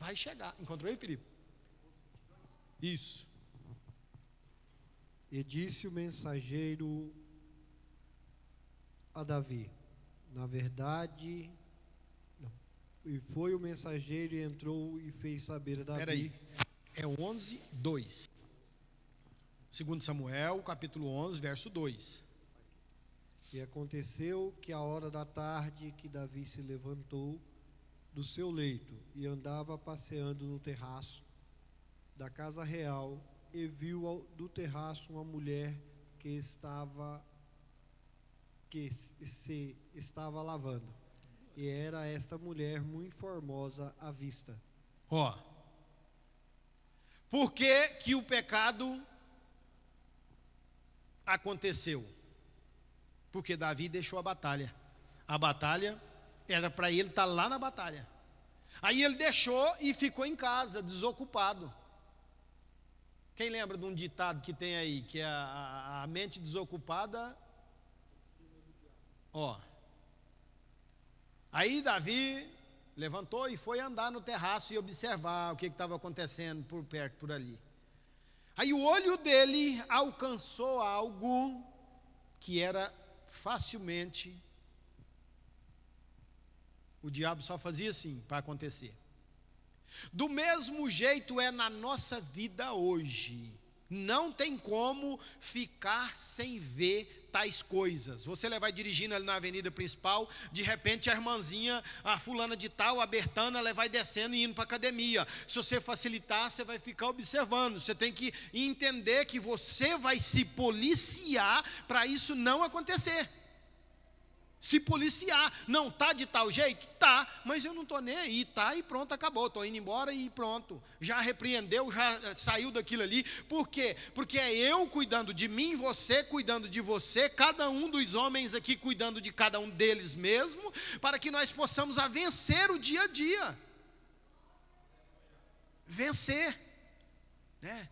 Vai chegar. Encontrou aí, Felipe? Isso. E disse o mensageiro a Davi, na verdade, não. E foi o mensageiro e entrou e fez saber a Davi. Espera aí, é 11, 2. 2 Samuel, capítulo 11, verso 2. E aconteceu que a hora da tarde que Davi se levantou do seu leito e andava passeando no terraço da casa real e viu do terraço uma mulher que se estava lavando. E era esta mulher muito formosa à vista. Ó, por que que o pecado aconteceu? Porque Davi deixou a batalha. A batalha era para ele estar lá na batalha. Aí ele deixou e ficou em casa, desocupado. Quem lembra de um ditado que tem aí, que é a mente desocupada? Ó. Aí Davi levantou e foi andar no terraço e observar o que estava acontecendo por perto, por ali. Aí o olho dele alcançou algo que era facilmente, o diabo só fazia assim para acontecer. Do mesmo jeito é na nossa vida hoje. Não tem como ficar sem ver tais coisas. Você vai dirigindo ali na avenida principal, de repente a irmãzinha, a fulana de tal, a Bertana, ela vai descendo e indo para a academia. Se você facilitar, você vai ficar observando. Você tem que entender que você vai se policiar para isso não acontecer. Se policiar, não está de tal jeito? Tá, mas eu não estou nem aí, tá e pronto, acabou, estou indo embora e pronto, já repreendeu, já saiu daquilo ali. Por quê? Porque é eu cuidando de mim, você cuidando de você, cada um dos homens aqui cuidando de cada um deles mesmo, para que nós possamos vencer o dia a dia, vencer, né?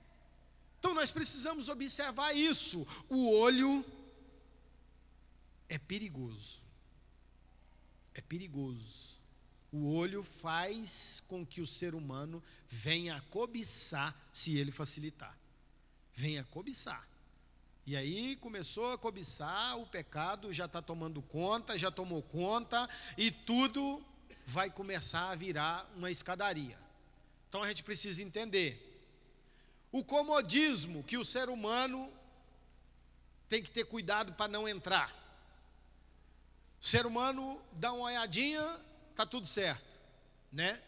Então nós precisamos observar isso. O olho é perigoso. É perigoso. O olho faz com que o ser humano venha a cobiçar, se ele facilitar. Venha a cobiçar. E aí começou a cobiçar, o pecado já está tomando conta, já tomou conta, e tudo vai começar a virar uma escadaria. Então a gente precisa entender. o comodismo que o ser humano tem que ter cuidado para não entrar. O ser humano dá uma olhadinha, está tudo certo, né?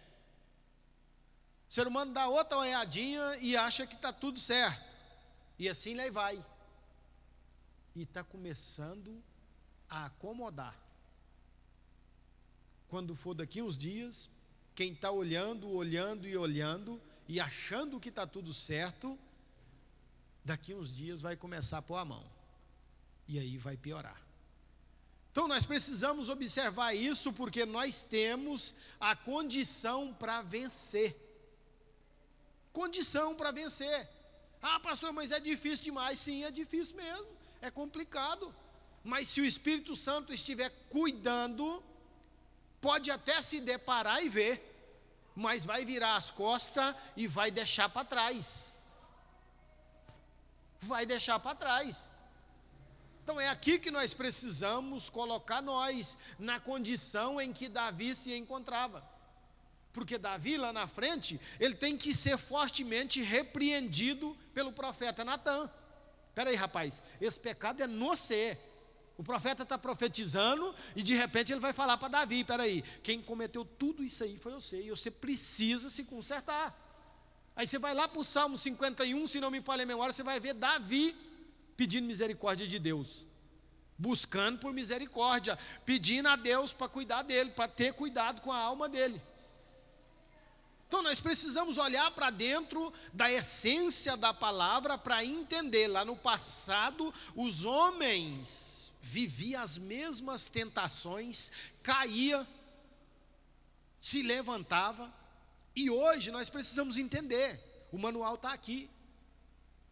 O ser humano dá outra olhadinha e acha que está tudo certo. E assim lá vai. E está começando a acomodar. Quando for daqui uns dias, quem está olhando e achando que está tudo certo, daqui uns dias vai começar a pôr a mão. E aí vai piorar. Então nós precisamos observar isso, porque nós temos a condição para vencer. Condição para vencer. Ah, pastor, mas é difícil demais. Sim, é difícil mesmo. É complicado. Mas se o Espírito Santo estiver cuidando, pode até se deparar e ver, mas vai virar as costas e vai deixar para trás. Vai deixar para trás. Então é aqui que nós precisamos colocar nós, na condição em que Davi se encontrava. Porque Davi lá na frente, ele tem que ser fortemente repreendido pelo profeta Natã. Espera aí, rapaz, esse pecado é no ser. O profeta está profetizando e de repente ele vai falar para Davi: espera aí, quem cometeu tudo isso aí foi você, e você precisa se consertar. Aí você vai lá para o Salmo 51, se não me falha a memória, você vai ver Davi pedindo misericórdia de Deus, buscando por misericórdia, pedindo a Deus para cuidar dele, para ter cuidado com a alma dele. Então nós precisamos olhar para dentro da essência da palavra para entender. Lá no passado, os homens viviam as mesmas tentações, caía, se levantava, e hoje nós precisamos entender. O manual está aqui.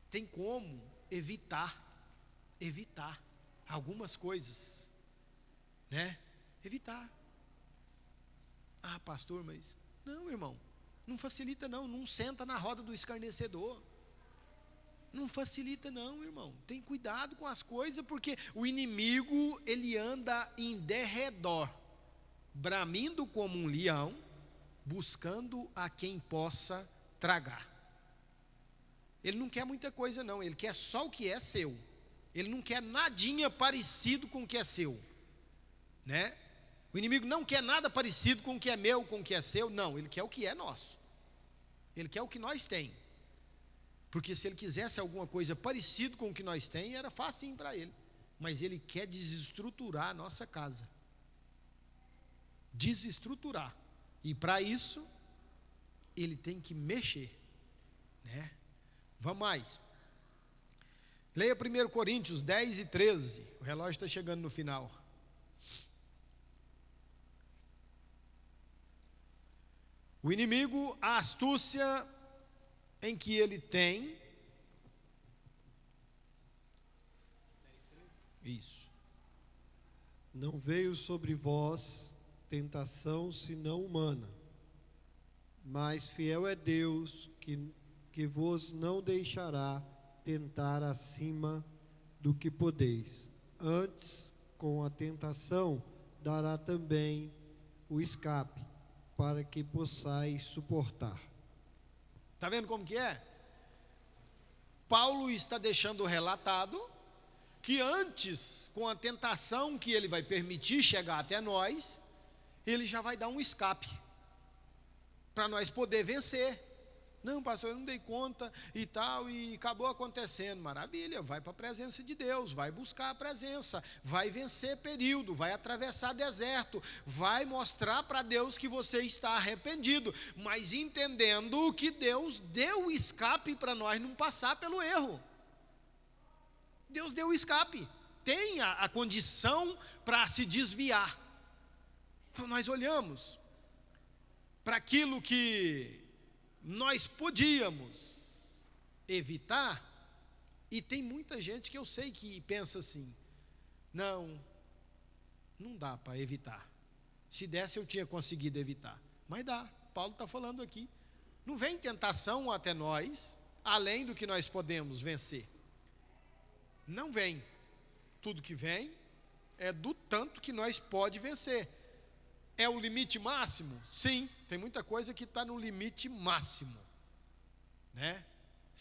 Tem como evitar algumas coisas, né? Evitar. Ah, pastor, mas não, irmão, não facilita não, não senta na roda do escarnecedor. Não facilita não, irmão. Tem cuidado com as coisas, porque o inimigo, ele anda em derredor, bramindo como um leão, buscando a quem possa tragar. Ele não quer muita coisa não, ele quer só o que é seu. Ele não quer nadinha parecido com o que é seu, né? O inimigo não quer nada parecido com o que é meu, com o que é seu, não. Ele quer o que é nosso. Ele quer o que nós tem. Porque se ele quisesse alguma coisa parecida com o que nós tem, era facinho para ele. Mas ele quer desestruturar a nossa casa. Desestruturar. E para isso, ele tem que mexer, né? Vamos mais. Leia 1 Coríntios 10 e 13. O relógio está chegando no final. O inimigo, a astúcia em que ele tem. Isso. Não veio sobre vós tentação senão humana, mas fiel é Deus que vos não deixará tentar acima do que podeis. Antes, com a tentação, dará também o escape, para que possais suportar. Está vendo como que é? Paulo está deixando relatado que antes, com a tentação que ele vai permitir chegar até nós, ele já vai dar um escape, para nós poder vencer. Não, pastor, eu não dei conta e tal, e acabou acontecendo. Maravilha, vai para a presença de Deus, vai buscar a presença, vai vencer período, vai atravessar deserto, vai mostrar para Deus que você está arrependido, mas entendendo que Deus deu o escape para nós não passar pelo erro. Deus deu o escape, tem a condição para se desviar. Então nós olhamos para aquilo que nós podíamos evitar, e tem muita gente que eu sei que pensa assim: não dá para evitar. Se desse eu tinha conseguido evitar, mas dá. Paulo está falando aqui, não vem tentação até nós além do que nós podemos vencer. Não vem. Tudo que vem é do tanto que nós pode vencer. É o limite máximo? Sim, tem muita coisa que está no limite máximo, né?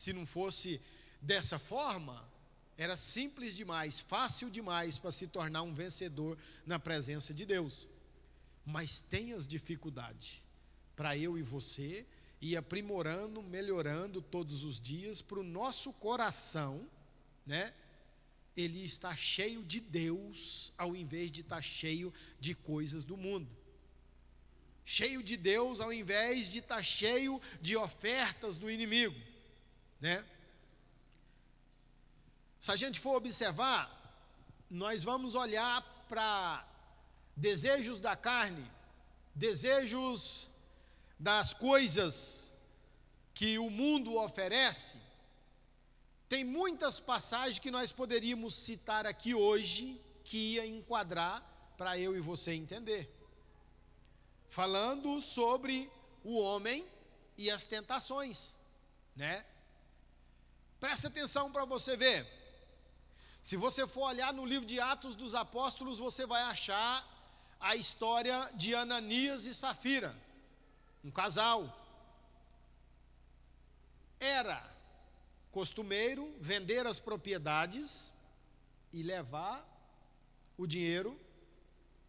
Se não fosse dessa forma, era simples demais, fácil demais para se tornar um vencedor na presença de Deus. Mas tem as dificuldades para eu e você ir aprimorando, melhorando todos os dias, para o nosso coração, né? Ele está cheio de Deus, ao invés de estar cheio de coisas do mundo. Cheio de Deus, ao invés de estar cheio de ofertas do inimigo, né? Se a gente for observar, nós vamos olhar para desejos da carne, desejos das coisas que o mundo oferece. Tem muitas passagens que nós poderíamos citar aqui hoje, que ia enquadrar para eu e você entender. Falando sobre o homem e as tentações, né? Presta atenção para você ver. Se você for olhar no livro de Atos dos Apóstolos, você vai achar a história de Ananias e Safira, um casal. Era costumeiro vender as propriedades e levar o dinheiro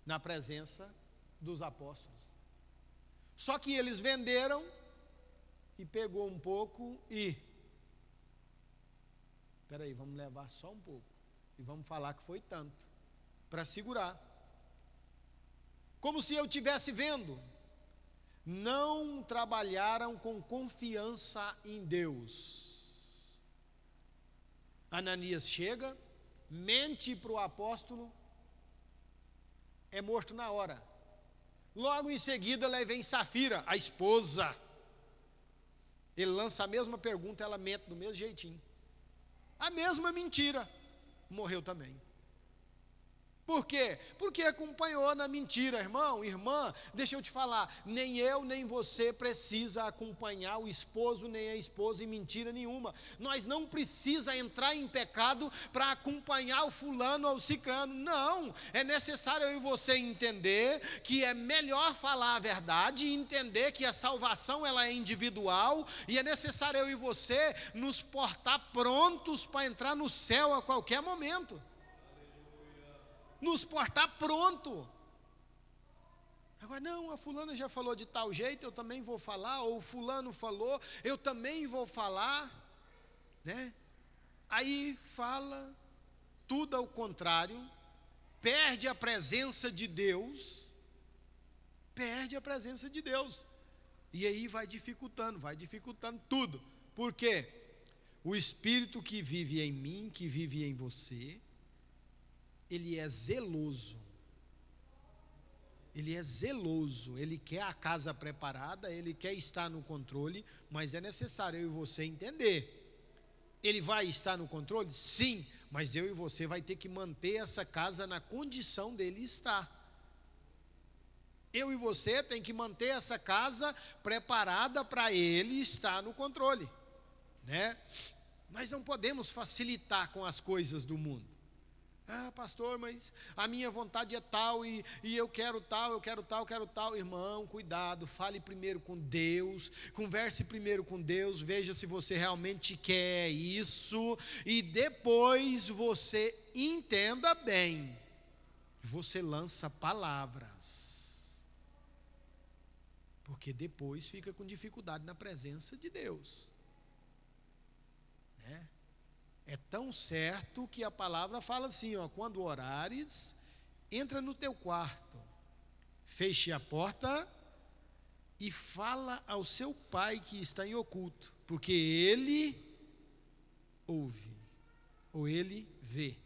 na presença dos apóstolos. Só que eles venderam e pegou um pouco e... Espera aí, vamos levar só um pouco. E vamos falar que foi tanto, para segurar. Como se eu estivesse vendo. Não trabalharam com confiança em Deus. Ananias chega, mente para o apóstolo, é morto na hora. Logo em seguida, lá vem Safira, a esposa. Ele lança a mesma pergunta, ela mente do mesmo jeitinho. A mesma mentira. Morreu também. Por quê? Porque acompanhou na mentira, irmão, irmã. Deixa eu te falar, nem eu nem você precisa acompanhar o esposo nem a esposa em mentira nenhuma. Nós não precisa entrar em pecado para acompanhar o fulano ou o ciclano. Não, é necessário eu e você entender que é melhor falar a verdade e entender que a salvação ela é individual, e é necessário eu e você nos portar prontos para entrar no céu a qualquer momento. Nos portar pronto. Agora, não, a fulana já falou de tal jeito, eu também vou falar, ou o fulano falou, eu também vou falar, né? Aí fala tudo ao contrário, perde a presença de Deus, e aí vai dificultando tudo. Por quê? O Espírito que vive em mim, que vive em você, ele é zeloso, ele quer a casa preparada, ele quer estar no controle, mas é necessário eu e você entender. Ele vai estar no controle? Sim, mas eu e você vai ter que manter essa casa na condição dele estar. Eu e você tem que manter essa casa preparada para ele estar no controle, né? Nós não podemos facilitar com as coisas do mundo. Ah, pastor, mas a minha vontade é tal, e eu quero tal. Irmão, cuidado, fale primeiro com Deus, converse primeiro com Deus, veja se você realmente quer isso, e depois você entenda bem, você lança palavras, porque depois fica com dificuldade na presença de Deus, né? É tão certo que a palavra fala assim, ó, quando orares, entra no teu quarto, feche a porta e fala ao seu pai que está em oculto, porque ele ouve, ou ele vê.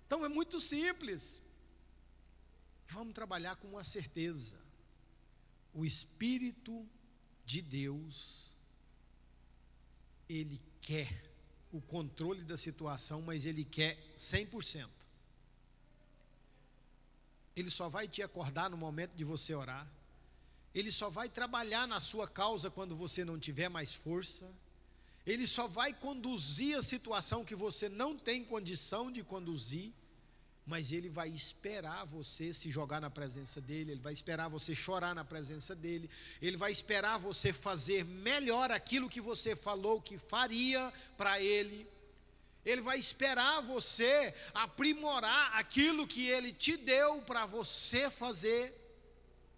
Então é muito simples. Vamos trabalhar com uma certeza. O Espírito de Deus, ele quer o controle da situação, mas ele quer 100%. Ele só vai te acordar no momento de você orar. Ele só vai trabalhar na sua causa quando você não tiver mais força. Ele só vai conduzir a situação que você não tem condição de conduzir mas Ele vai esperar você se jogar na presença dEle, Ele vai esperar você chorar na presença dEle, Ele vai esperar você fazer melhor aquilo que você falou que faria para Ele, Ele vai esperar você aprimorar aquilo que Ele te deu para você fazer,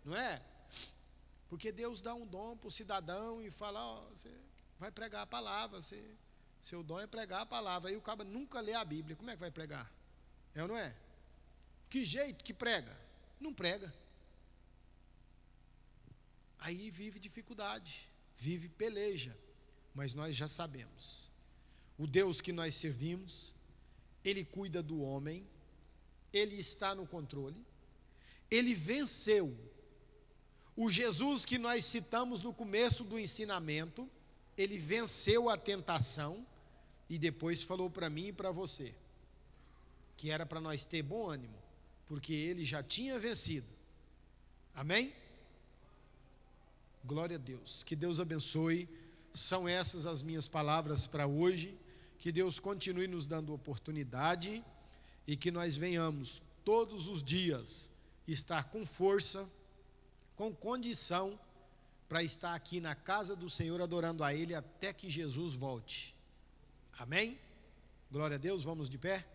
não é? Porque Deus dá um dom para o cidadão e fala, ó, você vai pregar a palavra, seu dom é pregar a palavra, aí o cara nunca lê a Bíblia, como é que vai pregar? É ou não é? Que jeito que prega? Não prega. Aí vive dificuldade, vive peleja, mas nós já sabemos. O Deus que nós servimos, Ele cuida do homem, Ele está no controle, Ele venceu. O Jesus que nós citamos no começo do ensinamento, Ele venceu a tentação e depois falou para mim e para você, que era para nós ter bom ânimo, porque Ele já tinha vencido. Amém? Glória a Deus. Que Deus abençoe. São essas as minhas palavras para hoje. Que Deus continue nos dando oportunidade e que nós venhamos todos os dias estar com força, com condição para estar aqui na casa do Senhor adorando a Ele até que Jesus volte. Amém? Glória a Deus. Vamos de pé.